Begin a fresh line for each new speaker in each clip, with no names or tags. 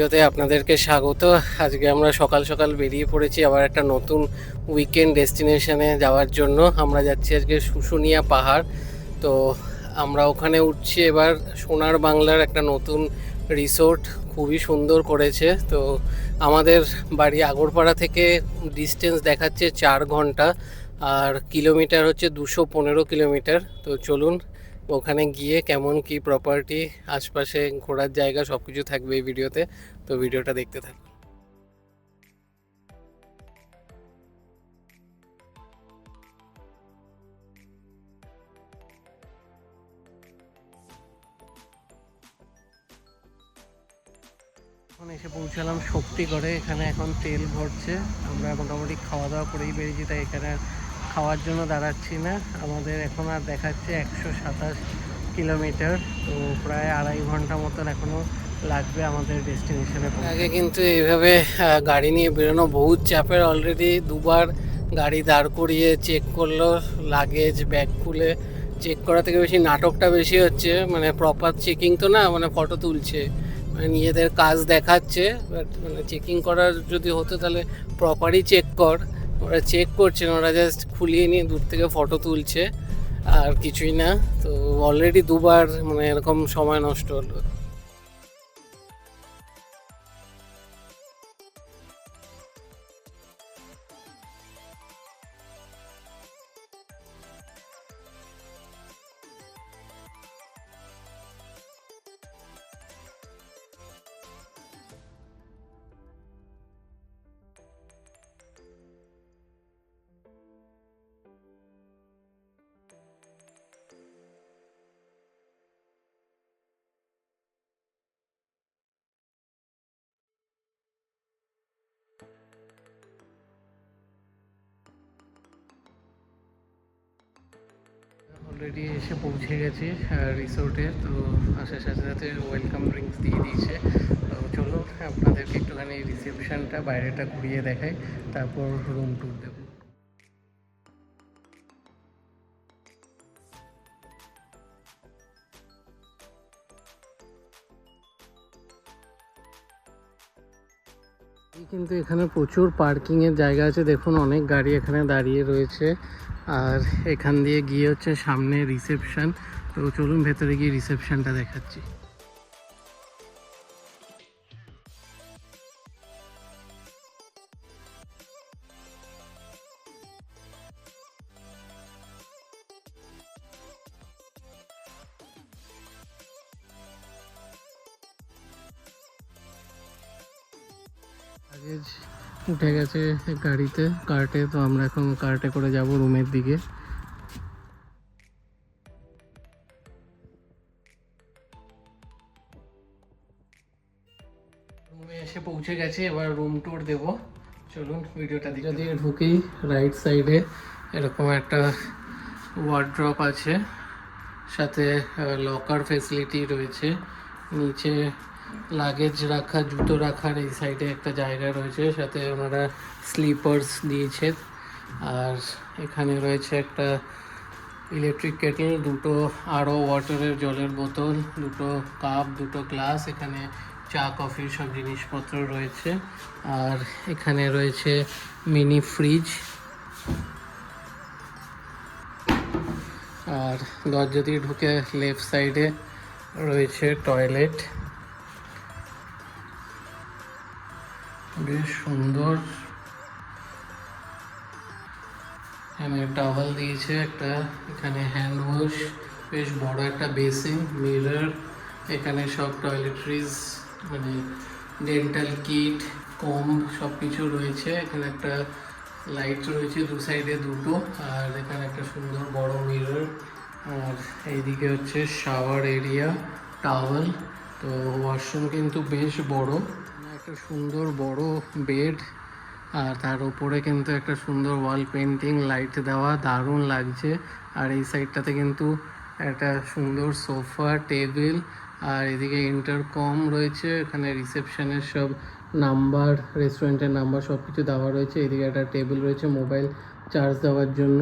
ভিডিওতে আপনাদেরকে স্বাগত। আজকে আমরা সকাল সকাল বেরিয়ে পড়েছি আবার একটা নতুন উইকেন্ড ডেস্টিনেশনে যাওয়ার জন্য। আমরা যাচ্ছি আজকে শুশুনিয়া পাহাড়। তো আমরা ওখানে উঠছি এবার। সোনার বাংলার একটা নতুন রিসোর্ট, খুবই সুন্দর করেছে। তো আমাদের বাড়ি আগরপাড়া থেকে ডিস্টেন্স দেখাচ্ছে 4 ঘন্টা, আর কিলোমিটার হচ্ছে 215 কিলোমিটার। তো চলুন ওখানে গিয়ে কেমন কি প্রপার্টি, আশপাশে ঘোরার জায়গা সব কিছু থাকবে এই ভিডিওতে। তো ভিডিওটা দেখতে থাকুন। এখন এসে পৌঁছালাম শক্তিগড়ে। এখানে এখন তেল ভরছে। আমরা মোটামুটি খাওয়া দাওয়া করেই বেরিয়েছি, তাই এখানে আর খাওয়ার জন্য দাঁড়াচ্ছি না। আমাদের এখন আর দেখাচ্ছে 127 কিলোমিটার। তো প্রায় 2.5 ঘন্টা মতন এখনও লাগবে আমাদের ডেস্টিনেশনে। আগে কিন্তু এইভাবে গাড়ি নিয়ে বেরোনো বহুত চাপের। অলরেডি দুবার গাড়ি দাঁড় করিয়ে চেক করলো, লাগেজ ব্যাগ খুলে চেক করা থেকে বেশি নাটকটা বেশি হচ্ছে। মানে প্রপার চেকিং তো না, মানে ফটো তুলছে, মানে নিজেদের কাজ দেখাচ্ছে। বাট মানে চেকিং করার যদি হতো তাহলে প্রপারই চেক কর। ওরা চেক করছে না, ওরা জাস্ট খুলিয়ে নিয়ে দূর থেকে ফটো তুলছে, আর কিছুই না। তো অলরেডি দুবার মানে এরকম সময় নষ্ট হলো। অলরেডি এসে পৌঁছে গেছি রিসোর্টে। তো আসার সাথে সাথে ওয়েলকাম ড্রিঙ্কস দিয়ে দিয়েছে। তো চলুন আপনাদেরকে একটুখানি রিসেপশনটা বাইরেটা ঘুরিয়ে দেখাই, তারপর রুম ট্যুর দেবো। কিন্তু এখানে প্রচুর পার্কিংয়ের জায়গা আছে। দেখুন অনেক গাড়ি এখানে দাঁড়িয়ে রয়েছে। আর এখান দিয়ে গিয়ে হচ্ছে সামনে রিসেপশন। তো চলুন ভেতরে গিয়ে রিসেপশনটা দেখাচ্ছি। লাগেজ উঠে গেছে গাড়িতে, কার্টে। তো আমরা এখন কার্টে করে যাব রুমের দিকে। রুমে এসে পৌঁছে গেছি, এবার রুম ট্যুর দেব। চলুন ভিডিওটা দিকে দিয়ে ঢুকি। রাইট সাইডে এরকম একটা ওয়ার্ড্রপ আছে, সাথে লকার ফেসিলিটি রয়েছে। নিচে লাগেজ রাখা, জুতো রাখার এই সাইডে একটা জায়গা রয়েছে, সাথে ওনারা স্লিপার্স দিয়েছে। আর এখানে রয়েছে একটা ইলেকট্রিক কেটেল, দুটো আরও ওয়াটারের জলের বোতল, দুটো কাপ, দুটো গ্লাস। এখানে চা কফির সব জিনিসপত্র রয়েছে। আর এখানে রয়েছে মিনি ফ্রিজ। আর দরজা দিয়ে ঢুকে লেফট সাইডে রয়েছে টয়লেট। বেশ সুন্দর। এখানে টাওয়াল দিয়েছে একটা, এখানে হ্যান্ড ওয়াশ, বেশ বড় একটা বেসিন, মিরর। এখানে সব টয়লেট্রিজ, মানে ডেন্টাল কিট, কম সব কিছু রয়েছে। এখানে একটা লাইট রয়েছে দু সাইডে দুটো। আর এখানে একটা সুন্দর বড় মিরর। আর এইদিকে হচ্ছে শাওয়ার এরিয়া, টাওয়াল। তো ওয়াশরুম কিন্তু বেশ বড়। একটা সুন্দর বড় বেড, আর তার উপরে কিন্তু একটা সুন্দর ওয়াল পেন্টিং, লাইট দেওয়া, দারুণ লাগছে। আর এই সাইডটাতে কিন্তু একটা সুন্দর সোফা, টেবিল। আর এদিকে ইন্টারকম রয়েছে। এখানে রিসেপশনের সব নাম্বার, রেস্টুরেন্টের নাম্বার সব কিছু দেওয়া রয়েছে। এদিকে একটা টেবিল রয়েছে মোবাইল চার্জ দেওয়ার জন্য।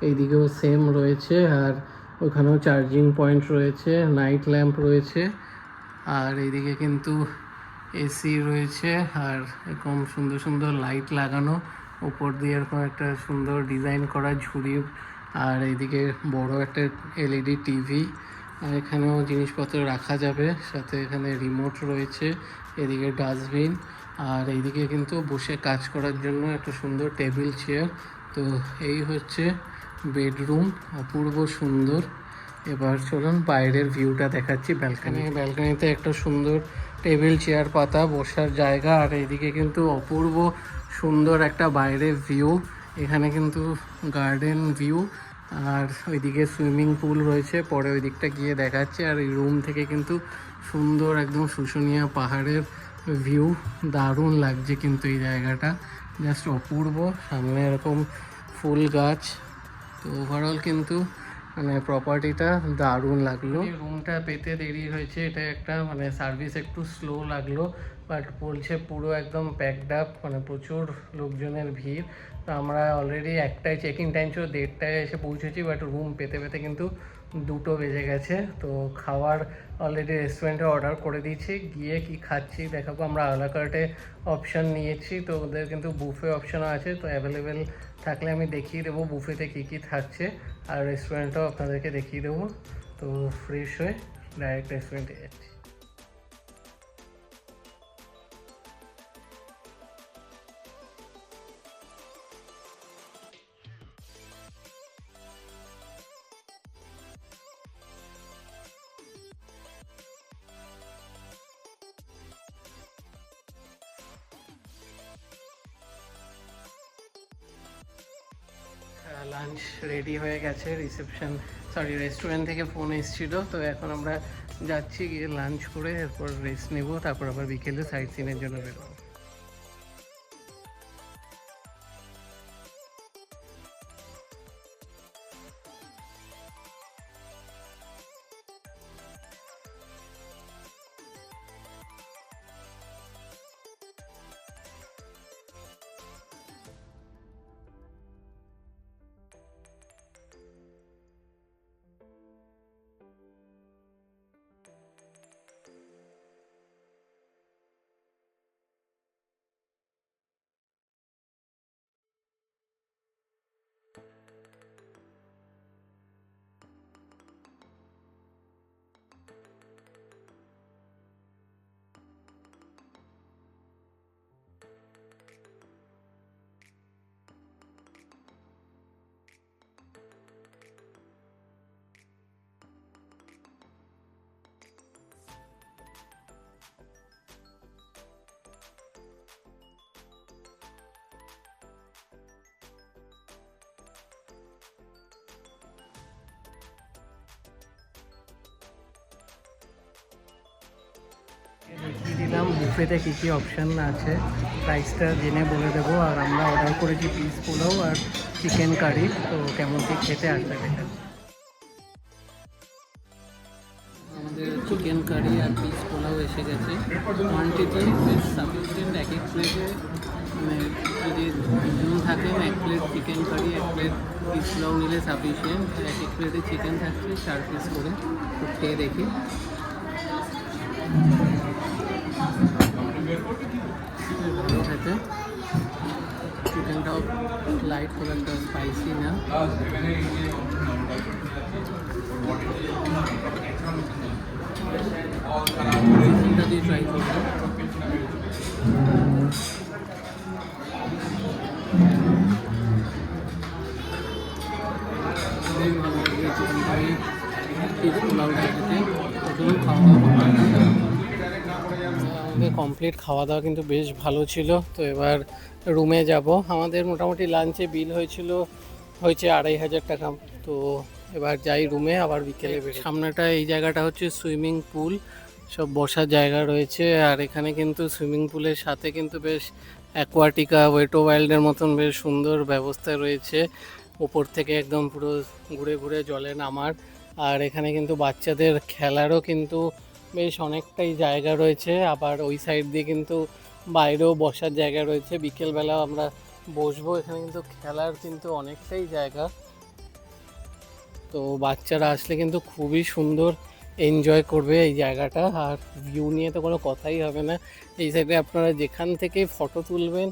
এইদিকেও সেম রয়েছে। আর ওখানেও চার্জিং পয়েন্ট রয়েছে, নাইট ল্যাম্প রয়েছে। আর এইদিকে কিন্তু এসি রয়েছে আর এরকম সুন্দর সুন্দর লাইট লাগানো, উপর দিয়ে এরকম একটা সুন্দর ডিজাইন করা ঝুড়ি, আর এইদিকে বড় একটা এলইডি টিভি, আর এখানেও জিনিসপত্র রাখা যাবে, সাথে এখানে রিমোট রয়েছে, এদিকে ডাস্টবিন, আর এইদিকে কিন্তু বসে কাজ করার জন্য একটা সুন্দর টেবিল চেয়ার। তো এই হচ্ছে বেডরুম, অপূর্ব সুন্দর। এবার চলুন বাইরের ভিউটা দেখাচ্ছি। ব্যালকানিতে একটা সুন্দর টেবিল চেয়ার পাতা বসার জায়গা, আর এইদিকে কিন্তু অপূর্ব সুন্দর একটা বাইরের ভিউ। এখানে কিন্তু গার্ডেন ভিউ, আর ওইদিকে সুইমিং পুল রয়েছে, পরে ওই দিকটা গিয়ে দেখাচ্ছে। আর এই রুম থেকে কিন্তু সুন্দর একদম শুশুনিয়া পাহাড়ের ভিউ, দারুণ লাগছে কিন্তু এই জায়গাটা, জাস্ট অপূর্ব। সামনে এরকম ফুল গাছ। তো ওভারঅল কিন্তু মানে প্রপার্টিটা দারুণ লাগলো। রুমটা পেতে দেরি হয়েছে, এটা একটা মানে সার্ভিস একটু স্লো লাগলো, বাট বলছে পুরো একদম প্যাকড আপ, মানে প্রচুর লোকজনের ভিড়। তো আমরা অলরেডি একটায় চেক ইন টাইম ছিল, 1:30টায় এসে পৌঁছেছি, বাট রুম পেতে পেতে কিন্তু 2টো বেজে গেছে। তো খাবার অলরেডি রেস্টুরেন্টে অর্ডার করে দিয়েছি, গিয়ে কি খাচ্ছি দেখাবো। আমরা আলা কার্টে অপশান নিয়েছি, তো ওদের কিন্তু বুফে অপশানও আছে, তো অ্যাভেলেবেল থাকলে আমি দেখিয়ে দেবো বুফেতে কী কী থাকছে, আর রেস্টুরেন্টটাও আপনাদেরকে দেখিয়ে দেবো। তো ফ্রেশ হয়ে ডাইরেক্ট রেস্টুরেন্টে যাচ্ছি। লাঞ্চ রেডি হয়ে গেছে, রেস্টুরেন্ট থেকে ফোন এসেছিলো, তো এখন আমরা যাচ্ছি, গিয়ে লাঞ্চ করে এরপর রেস্ট নেব, তারপর আবার বিকেলে সাইট সিনের জন্য বেরোবো। দেখিয়ে দিলাম বুফেতে কী কী অপশান আছে, প্রাইসটা জেনে বলে দেবো। আর আমরা অর্ডার করেছি পিস পোলাও আর চিকেন কারি, তো কেমন কী খেতে আসবে দেখা। আমাদের চিকেন কারি আর পিস পোলাও এসে গেছে, কোয়ান্টিটি বেশ সাফিসিয়েন্ট। এক এক প্লেটে মানে যদি দুজন থাকেন, 1 plate chicken curry 1 plate piece পোলাও নিলে সাফিসিয়েন্ট। এক এক প্লেটে চিকেন থাকছে 4 পিস করে, তো খেয়ে দেখি। ভালো খেতে, চিকেনটাও লাইট, খুব একটা স্পাইসি না। চিকেনটা দিয়ে ট্রাই করবো। খুবই ভালো লাগে চিকেন কারি পিস পোলাওটা খেতে, প্রচুর খাওয়া দাওয়া। আমাদের কমপ্লিট খাওয়া দাওয়া কিন্তু বেশ ভালো ছিল। তো এবার রুমে যাব। আমাদের মোটামুটি লাঞ্চে বিল হয়েছে 2500 টাকা। তো এবার যাই রুমে, আবার বিকেলে বেরোই। সামনেটা এই জায়গাটা হচ্ছে সুইমিং পুল, সব বসার জায়গা রয়েছে। আর এখানে কিন্তু সুইমিং পুলের সাথে কিন্তু বেশ অ্যাকোয়াটিকা, ওয়েট ওয়াইল্ডের মতন বেশ সুন্দর ব্যবস্থা রয়েছে, ওপর থেকে একদম পুরো ঘুরে ঘুরে জলে নামার। আর এখানে কিন্তু বাচ্চাদের খেলারও কিন্তু বেশ অনেকটাই জায়গা রয়েছে। আবার ওই সাইড দিয়ে কিন্তু বাইরেও বসার জায়গা রয়েছে, বিকেলবেলা আমরা বসবো। এখানে কিন্তু খেলার কিন্তু অনেকটাই জায়গা, তো বাচ্চারা আসলে কিন্তু খুবই সুন্দর এনজয় করবে এই জায়গাটা। আর ভিউ নিয়ে তো কোনো কথাই হবে না, এই সাইডে আপনারা যেখান থেকে ফটো তুলবেন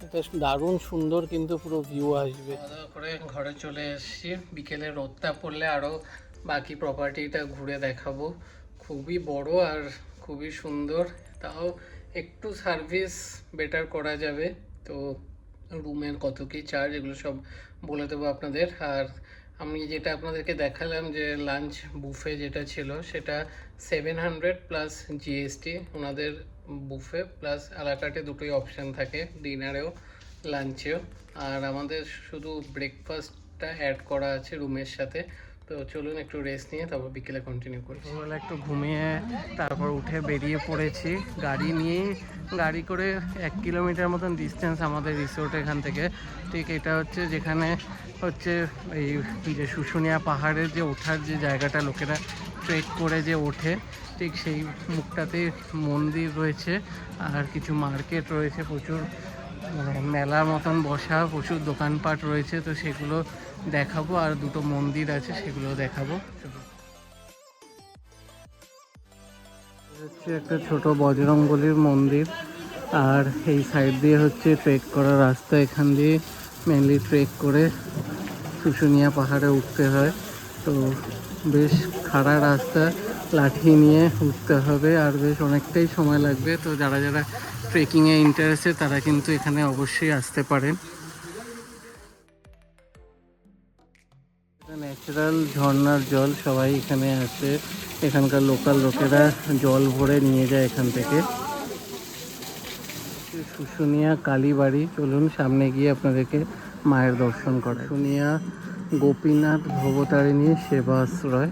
এটা দারুণ সুন্দর কিন্তু পুরো ভিউ আসবে। খাওয়া দাওয়া করে ঘরে চলে এসেছি, বিকেলে রোদটা পড়লে আরও বাকি প্রপার্টিটা ঘুরে দেখাবো। খুবই বড় আর খুবই সুন্দর, তাও একটু সার্ভিস বেটার করা যাবে। তো রুমের কত কী চার্জ এগুলো সব বলে দেবো আপনাদের। আর আমি যেটা আপনাদেরকে দেখালাম যে লাঞ্চ বুফে যেটা ছিল সেটা 700 প্লাস জিএসটি ওনাদের বুফে, প্লাস আলাকাটে দুটোই অপশান থাকে, ডিনারেও লাঞ্চেও। আর আমাদের শুধু ব্রেকফাস্টটা অ্যাড করা আছে রুমের সাথে। তো চলুন একটু রেস্ট নিয়ে তারপর বিকেলে কন্টিনিউ করি। সকালে একটু ঘুমিয়ে তারপর উঠে বেরিয়ে পড়েছি গাড়ি নিয়ে। গাড়ি করে 1 কিলোমিটার মতন ডিস্টেন্স আমাদের রিসোর্ট এখান থেকে। ঠিক এটা হচ্ছে যেখানে হচ্ছে এই যে শুশুনিয়া পাহাড়ের যে ওঠার যে জায়গাটা লোকেরা ট্রেক করে যে ওঠে, ঠিক সেই মুখটাতে মন্দির রয়েছে আর কিছু মার্কেট রয়েছে, প্রচুর মেলার মতন বসা, প্রচুর দোকানপাট রয়েছে। তো সেগুলো দেখাবো আর দুটো মন্দির আছে সেগুলো দেখাবো। হচ্ছে একটা ছোট বজরংবলীর মন্দির, আর এই সাইড দিয়ে হচ্ছে ট্রেক করার রাস্তা। এখান দিয়ে মেনলি ট্রেক করে শুশুনিয়া পাহাড়ে উঠতে হয়। তো বেশ খাড়া রাস্তা, লাঠি নিয়ে উঠতে হবে আর বেশ অনেকটাই সময় লাগবে। তো যারা যারা ট্রেকিংয়ে ইন্টারেস্টেড তারা কিন্তু এখানে অবশ্যই আসতে পারেন। ন্যাচারাল ঝর্ণার জল, সবাই এখানে আসে, এখানকার লোকাল লোকেরা জল ভরে নিয়ে যায় এখান থেকে। শুশুনিয়া কালীবাড়ি, চলুন সামনে গিয়ে আপনাদেরকে মায়ের দর্শন করায়। শুশুনিয়া গোপীনাথ ভবতারিণী সেবাশ্রয়।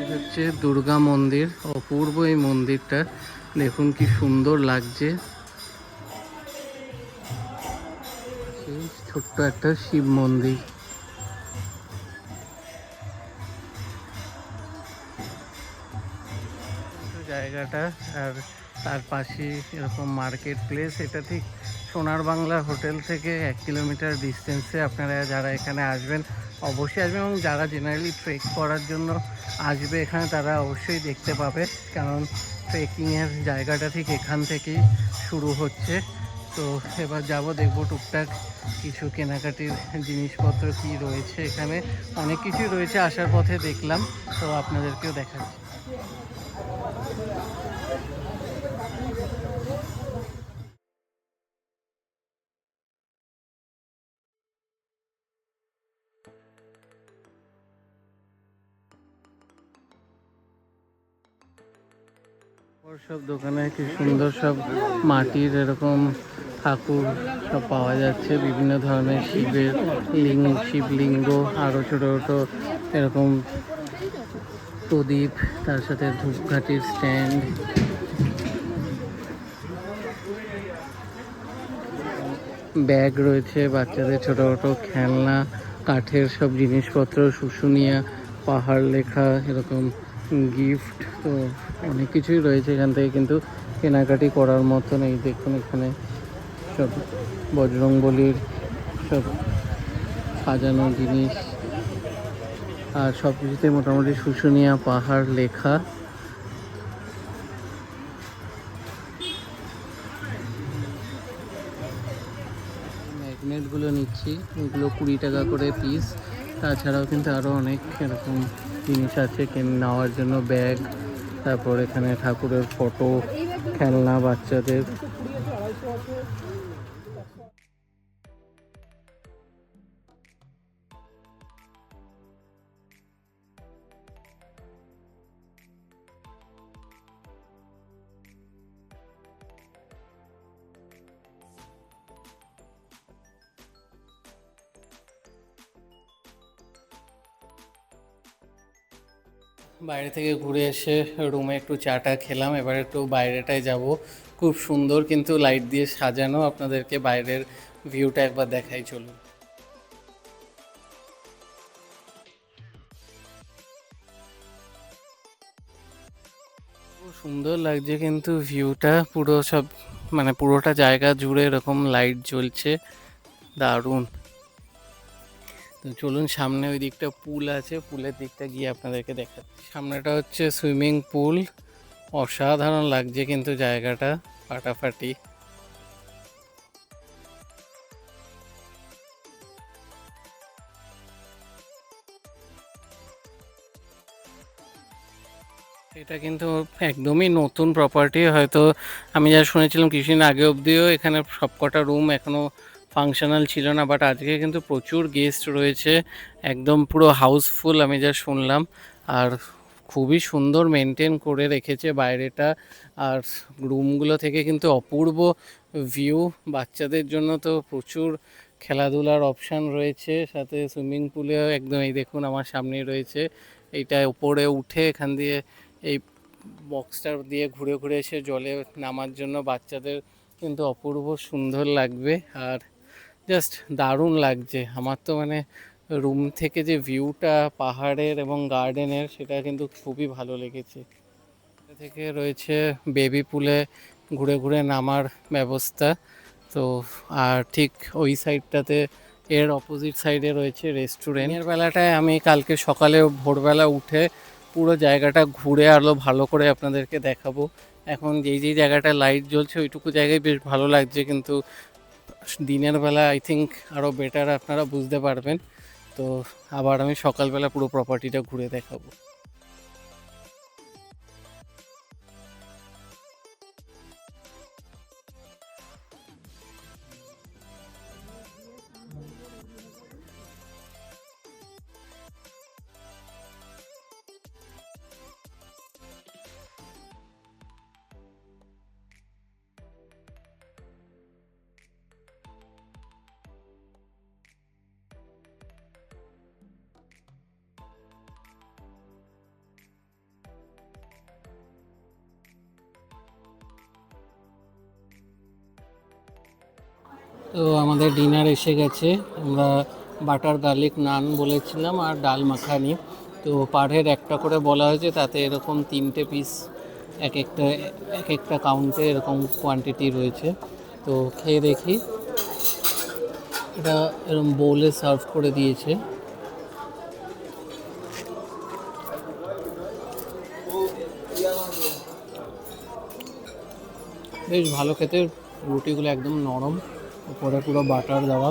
হচ্ছে দুর্গা মন্দির, অপূর্ব এই মন্দিরটা, দেখুন কি সুন্দর লাগছে। ছোট্ট একটা শিব মন্দির। জায়গাটা আর তার পাশে এরকম মার্কেট প্লেস। এটা ঠিক সোনার বাংলা হোটেল থেকে 1 কিলোমিটার ডিস্টেন্সে। আপনারা যারা এখানে আসবেন অবশ্যই আসবেন, এবং যারা জেনারেলি ট্রেক করার জন্য আসবে এখানে তারা অবশ্যই দেখতে পাবে, কারণ ট্রেকিংয়ের জায়গাটা ঠিক এখান থেকেই শুরু হচ্ছে। তো এবার যাব, দেখবো টুকটাক কিছু কেনাকাটির জিনিসপত্র কি রয়েছে এখানে। অনেক কিছুই রয়েছে, আসার পথে দেখলাম, তো আপনাদেরকেও দেখাচ্ছি। সব দোকানে কি সুন্দর সব মাটির এরকম ঠাকুর সব পাওয়া যাচ্ছে, বিভিন্ন ধরনের শিবের শিবলিঙ্গ, আরও ছোটো ছোটো এরকম প্রদীপ, তার সাথে ধূপকাঠির স্ট্যান্ড। ব্যাগ রয়েছে, বাচ্চাদের ছোটো ছোটো খেলনা, কাঠের সব জিনিসপত্র, শুশুনিয়া পাহাড় লেখা এরকম গিফট। তো অনেক কিছুই রয়েছে এখান থেকে, কিন্তু কেনাকাটি করার মতো নেই। দেখুন এখানে সব বজরংবলীর সব সাজানো জিনিস, আর সব কিছুতে মোটামুটি শুশুনিয়া পাহাড় লেখা। ম্যাগনেটগুলো নিচ্ছি, এগুলো 20 টাকা করে পিস। তাছাড়াও কিন্তু আরও অনেক এরকম জিনিস আছে নেওয়ার জন্য, ব্যাগ, তারপর এখানে ঠাকুরের ফটো, খেলনা বাচ্চাদের। বাইরে থেকে ঘুরে এসে রুমে একটু চাটা খেলাম, এবার একটু বাইরেটায় যাব। খুব সুন্দর কিন্তু লাইট দিয়ে সাজানো, আপনাদেরকে বাইরের ভিউটা একবার দেখাই, চলুন। খুব সুন্দর লাগছে কিন্তু ভিউটা পুরো সব মানে পুরোটা জায়গা জুড়ে এরকম লাইট জ্বলছে, দারুণ। তো চলুন সামনে ওই দিকটা পুল আছে, পুলের দিকটা গিয়ে আপনাদেরকে দেখাচ্ছি। সামনেটা হচ্ছে সুইমিং পুল, অসাধারণ লাগছে কিন্তু জায়গাটা ফাটাফাটি। এটা কিন্তু একদমই নতুন প্রপার্টি, হয়তো আমি যা শুনেছিলাম কিছুদিন আগে অবধিও এখানে সবকটা রুম এখনও ফাংশনাল ছিল না, বাট আজকে কিন্তু প্রচুর গেস্ট রয়েছে, একদম পুরো হাউসফুল আমি যা শুনলাম। আর খুবই সুন্দর মেনটেন করে রেখেছে বাইরেটা, আর রুমগুলো থেকে কিন্তু অপূর্ব ভিউ। বাচ্চাদের জন্য তো প্রচুর খেলাধুলার অপশান রয়েছে, সাথে সুইমিং পুলেও একদম এই দেখুন আমার সামনেই রয়েছে। এইটা উপরে উঠে এখান দিয়ে এই বক্সটা দিয়ে ঘুরে ঘুরে এসে জলে নামার জন্য বাচ্চাদের কিন্তু অপূর্ব সুন্দর লাগবে। আর জাস্ট দারুণ লাগছে আমার তো, মানে রুম থেকে যে ভিউটা পাহাড়ের এবং গার্ডেনের, সেটা কিন্তু খুবই ভালো লেগেছে। থেকে রয়েছে বেবি পুলে ঘুরে ঘুরে নামার ব্যবস্থা। তো আর ঠিক ওই সাইডটাতে এর অপোজিট সাইডে রয়েছে রেস্টুরেন্ট। দিনের বেলাটায় আমি কালকে সকালে ভোরবেলা উঠে পুরো জায়গাটা ঘুরে আরও ভালো করে আপনাদেরকে দেখাবো। এখন যেই যেই জায়গাটা লাইট জ্বলছে ওইটুকু জায়গায় বেশ ভালো লাগছে, কিন্তু দিনের বেলা আই থিঙ্ক আরও বেটার, আপনারা বুঝতে পারবেন। তো আবার আমি সকালবেলা পুরো প্রপার্টিটা ঘুরে দেখাবো। তো আমাদের ডিনার এসে গেছে, আমরা বাটার গার্লিক নান বলেছিলাম আর ডাল মাখানি। তো পার হেড একটা করে বলা হয়েছে, তাতে এরকম 3টে পিস এক একটা কাউন্টে এরকম কোয়ান্টিটি রয়েছে। তো খেয়ে দেখি, এটা এরকম বোলে সার্ভ করে দিয়েছে। বেশ ভালো খেতে, রুটিগুলো একদম নরম, উপরে পুরো বাটার দেওয়া।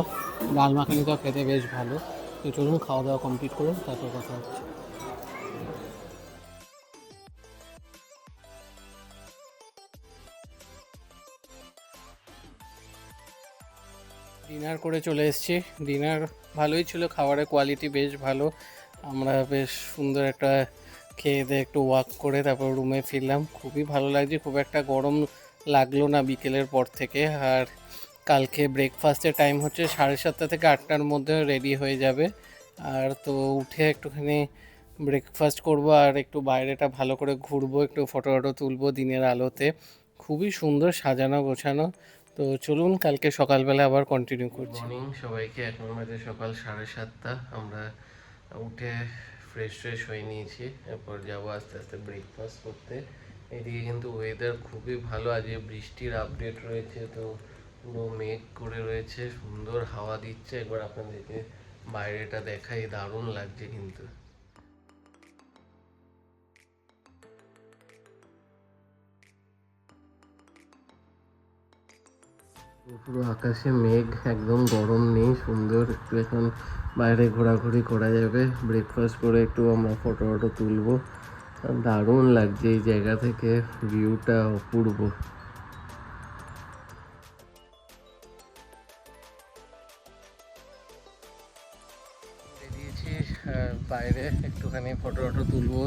ডাল মাখানিটাও খেতে বেশ ভালো। তো চলুন খাওয়া দাওয়া কমপ্লিট করুন, তারপর কথা হচ্ছে। ডিনার করে চলে এসেছি। ডিনার ভালোই ছিল, খাবারের কোয়ালিটি বেশ ভালো। আমরা বেশ সুন্দর একটা খেয়ে দিয়ে একটু ওয়াক করে তারপর রুমে ফিরলাম। খুবই ভালো লাগছে, খুব একটা গরম লাগলো না বিকেলের পর থেকে। আর কালকে ব্রেকফাস্টের টাইম হচ্ছে 7:30 থেকে 8টার মধ্যে রেডি হয়ে যাবে। আর তো উঠে একটুখানি ব্রেকফাস্ট করব আর একটু বাইরেটা ভালো করে ঘুরবো, একটু ফটো ফটো তুলবো দিনের আলোতে। খুবই সুন্দর সাজানো গোছানো। তো চলুন কালকে সকালবেলা আবার কন্টিনিউ করছি। মর্নিং সবাইকে, এখন বাজে সকাল 7:30। আমরা উঠে ফ্রেশ হয়ে নিয়েছি, এরপর যাবো আস্তে আস্তে ব্রেকফাস্ট করতে। এদিকে কিন্তু ওয়েদার খুবই ভালো, আজকে বৃষ্টির আপডেট রয়েছে। তো পুরো মেঘ করে রয়েছে, সুন্দর হাওয়া দিচ্ছে। একবার আপনাদেরকে বাইরেটা দেখাই, দারুণ লাগছে কিন্তু। পুরো আকাশে মেঘ, একদম গরম নেই, সুন্দর। একটু এখন বাইরে ঘোরাঘুরি করা যাবে, ব্রেকফাস্ট করে একটু আমরা ফটো ফটো তুলবো। দারুণ লাগছে এই জায়গা থেকে, ভিউটা অপূর্ব। বেরিয়েছি বাইরে একটুখানি ফটো টটো তুলবো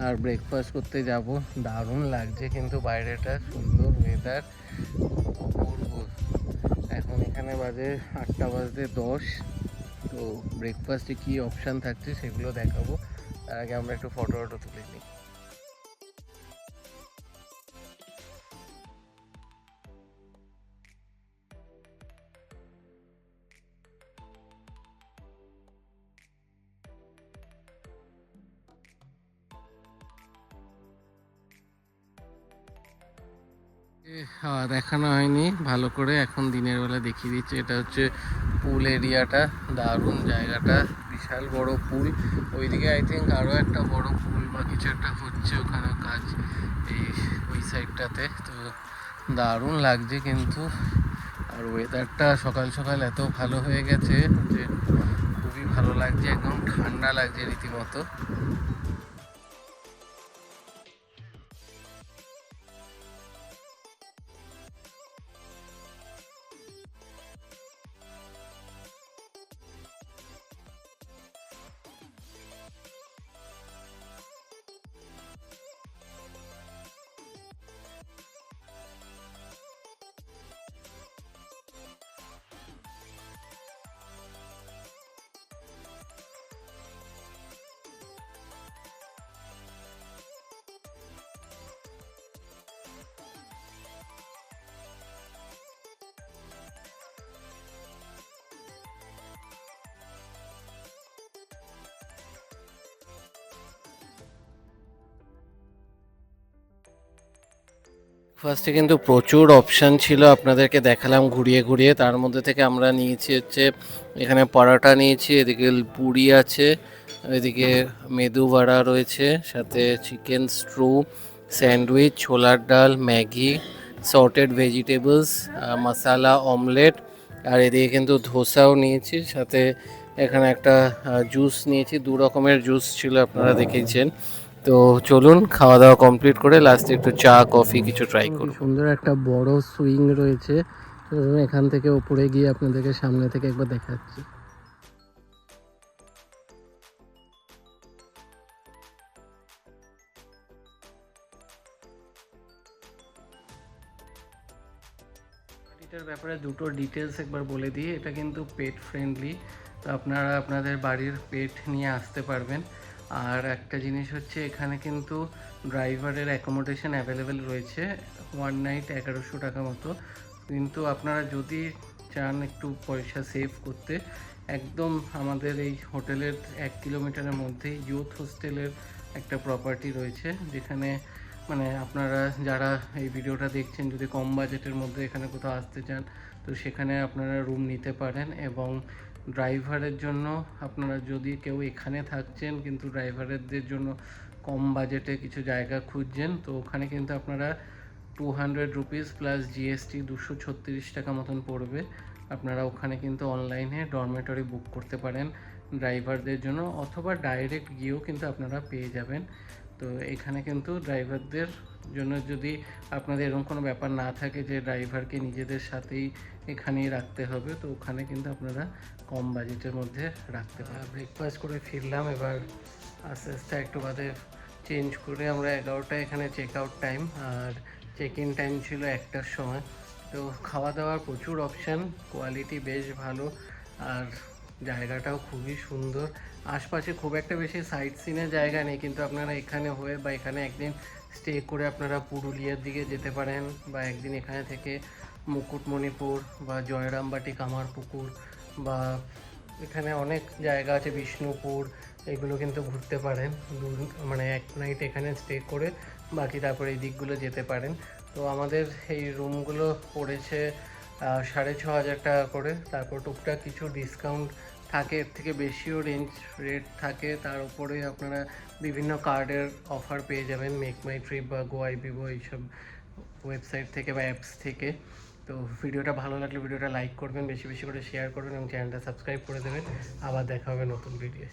আর ব্রেকফাস্ট করতে যাব। দারুণ লাগছে কিন্তু বাইরেটা, সুন্দর ওয়েদার, অপূর্ব। এখন এখানে বাজে 8:10। তো ব্রেকফাস্টে কী অপশান থাকছে সেগুলো দেখাবো, তার আগে আমরা একটু ফটো টটো তুলে নিই। দেখানো হয়নি ভালো করে, এখন দিনের বেলা দেখিয়ে দিচ্ছে। এটা হচ্ছে পুল এরিয়াটা, দারুণ জায়গাটা, বিশাল বড় পুল। ওইদিকে আই থিঙ্ক আরও একটা বড় পুল বা কিছু একটা হচ্ছে ওখানে কাজ, এই ওই সাইডটাতে। তো দারুণ লাগছে কিন্তু, আর ওয়েদারটা সকাল সকাল এত ভালো হয়ে গেছে যে খুবই ভালো লাগছে, একদম ঠান্ডা লাগছে রীতিমতো। ফার্স্টে কিন্তু প্রচুর অপশান ছিল, আপনাদেরকে দেখালাম ঘুরিয়ে ঘুরিয়ে। তার মধ্যে থেকে আমরা নিয়েছি হচ্ছে এখানে পরোটা নিয়েছি, এদিকে পুরি আছে, এদিকে মেদু বড়া রয়েছে, সাথে চিকেন স্ট্রু, স্যান্ডউইচ, ছোলার ডাল, ম্যাগি, সর্টেড ভেজিটেবলস, মশালা অমলেট, আর এদিকে কিন্তু ধোসাও নিয়েছি, সাথে এখানে একটা জুস নিয়েছি। দু রকমের জুস ছিল, আপনারা দেখেছেন। তো চলুন খাওয়া দাওয়া কমপ্লিট করে লাস্টে একটু চা কফি কিছু ট্রাই করব। সুন্দর একটা বড় সুইং রয়েছে, এখান থেকে উপরে গিয়ে আপনাদেরকে সামনে থেকে একবার দেখাচ্ছি। এটার ব্যাপারে দুটো ডিটেলস একবার বলে দিই। এটা কিন্তু পেট ফ্রেন্ডলি, তো আপনারা আপনাদের বাড়ির পেট নিয়ে আসতে পারবেন। আর একটা জিনিস হচ্ছে এখানে কিন্তু ড্রাইভারের অ্যাকোমোডেশন অ্যাভেলেবেল রয়েছে, ওয়ান নাইট 1100 টাকা মতো। কিন্তু আপনারা যদি চান একটু পয়সা সেভ করতে, একদম আমাদের এই হোটেলের 1 কিলোমিটারের মধ্যেই ইউথ হোস্টেলের একটা প্রপার্টি রয়েছে, যেখানে মানে আপনারা যারা এই ভিডিওটা দেখছেন যদি কম বাজেটের মধ্যে এখানে কোথাও আসতে চান, তো সেখানে আপনারা রুম নিতে পারেন। এবং ড্রাইভারের জন্য আপনারা যদি কেউ এখানে থাকছেন কিন্তু ড্রাইভারদের জন্য কম বাজেটে কিছু জায়গা খুঁজছেন, তো ওখানে কিন্তু আপনারা 200 রুপিস প্লাস জিএসটি 236 টাকা মতন পড়বে। আপনারা ওখানে কিন্তু অনলাইনে ডরমেটরি বুক করতে পারেন ড্রাইভারদের জন্য, অথবা ডাইরেক্ট গিয়েও কিন্তু আপনারা পেয়ে যাবেন। তো এখানে কিন্তু ড্রাইভারদের জন্য যদি আপনাদের এরকম কোনো ব্যাপার না থাকে যে ড্রাইভারকে নিজেদের সাথেই এখানেই রাখতে হবে, তো ওখানে কিন্তু আপনারা কম বাজেটের মধ্যে রাখতে পারেন। ব্রেকফাস্ট করে ফিরলাম, এবার আস্তে আস্তে একটু বাদে চেঞ্জ করে আমরা 11টায় এখানে চেক আউট টাইম, আর চেক ইন টাইম ছিল 1টার সময়। তো খাওয়া দাওয়ার প্রচুর অপশান, কোয়ালিটি বেশ ভালো, আর জায়গাটাও খুবই সুন্দর। আশপাশে খুব একটা বেশি সাইট সিনের জায়গা নেই, কিন্তু আপনারা এখানে হয়ে বা এখানে একদিন স্টে করে আপনারা পুরুলিয়ার দিকে যেতে পারেন, বা একদিন এখানে থেকে মুকুটমণিপুর বা জয়রামবাটি, কামারপুকুর, বা এখানে অনেক জায়গা আছে বিষ্ণুপুর, এগুলো কিন্তু ঘুরতে পারেন। মানে এক নাইট এখানে স্টে করে বাকি তারপরে এই দিকগুলো যেতে পারেন। তো আমাদের এই রুমগুলো পড়েছে 6,500 টাকা করে। তারপর টুকটাক কিছু ডিসকাউন্ট থাকে, এর থেকে বেশিও রেট থাকে। তার উপরে আপনারা বিভিন্ন কার্ডের অফার পেয়ে যাবেন মেক মাই ট্রিপ বা গোআইবিবো এইসব ওয়েবসাইট থেকে বা অ্যাপস থেকে। তো ভিডিওটা ভালো লাগলে ভিডিওটা লাইক করবেন, বেশি বেশি করে শেয়ার করবেন এবং চ্যানেলটা সাবস্ক্রাইব করে দেবেন। আবার দেখা হবে নতুন ভিডিও।